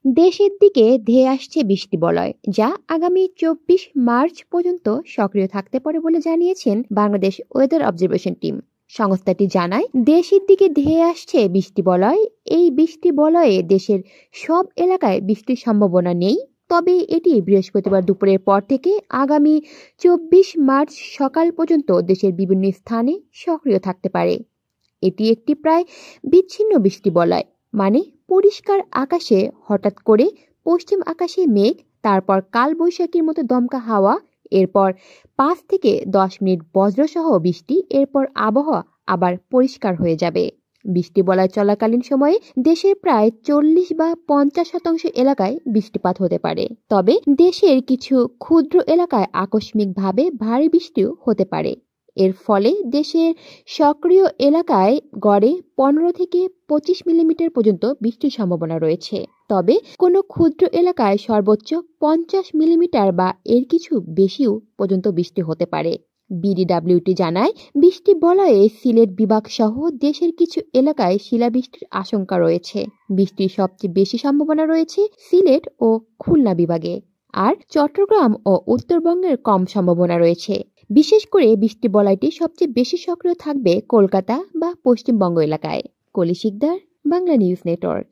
দেশের দিকে ধেয়ে আসছে বৃষ্টি বলয়, যা আগামী 24 মার্চ পর্যন্ত সক্রিয় থাকতে পারে বলে জানিয়েছেন বাংলাদেশ ওয়েদার অবজারভেশন টিম। সংস্থাটি জানায়, দেশের দিকে ধেয়ে আসছে বৃষ্টি বলয়। এই বৃষ্টি বলয়ে দেশের সব এলাকায় বৃষ্টির সম্ভাবনা নেই, তবে এটি বৃহস্পতিবার দুপুরের পর থেকে আগামী 24 মার্চ সকাল পর্যন্ত দেশের বিভিন্ন স্থানে সক্রিয় থাকতে পারে। এটি একটি প্রায় বিচ্ছিন্ন বৃষ্টি বলয়, মানে পরিষ্কার আকাশে হঠাৎ করে পশ্চিম আকাশে মেঘ, তারপর কালবৈশাখীর মতো দমকা হাওয়া, এরপর 5 থেকে 10 মিনিট বজ্রসহ বৃষ্টি, এরপর আবহাওয়া আবার পরিষ্কার হয়ে যাবে। বৃষ্টি বলয় চলাকালীন সময়ে দেশের প্রায় 40 বা 50% এলাকায় বৃষ্টিপাত হতে পারে, তবে দেশের কিছু ক্ষুদ্র এলাকায় আকস্মিকভাবে ভারী বৃষ্টিও হতে পারে। এর ফলে দেশের সক্রিয় এলাকায় গড়ে 15 থেকে 25 মিলিমিটার পর্যন্ত বৃষ্টির সম্ভাবনা রয়েছে, তবে কোনো ক্ষুদ্র এলাকায় সর্বোচ্চ 50 মিলিমিটার বা এর কিছু বেশিও পর্যন্ত বৃষ্টি হতে পারে। বিডিডব্লিউটি জানায়, বৃষ্টি বলয়ে সিলেট বিভাগ সহ দেশের কিছু এলাকায় শিলাবৃষ্টির আশঙ্কা রয়েছে। বৃষ্টির সবচেয়ে বেশি সম্ভাবনা রয়েছে সিলেট ও খুলনা বিভাগে, আর চট্টগ্রাম ও উত্তরবঙ্গের কম সম্ভাবনা রয়েছে। বিশেষ করে বৃষ্টি বলয়টি সবচেয়ে বেশি সক্রিয় থাকবে কলকাতা বা পশ্চিমবঙ্গ এলাকায়। কলি শিকদার, বাংলা নিউজ নেটওয়ার্ক।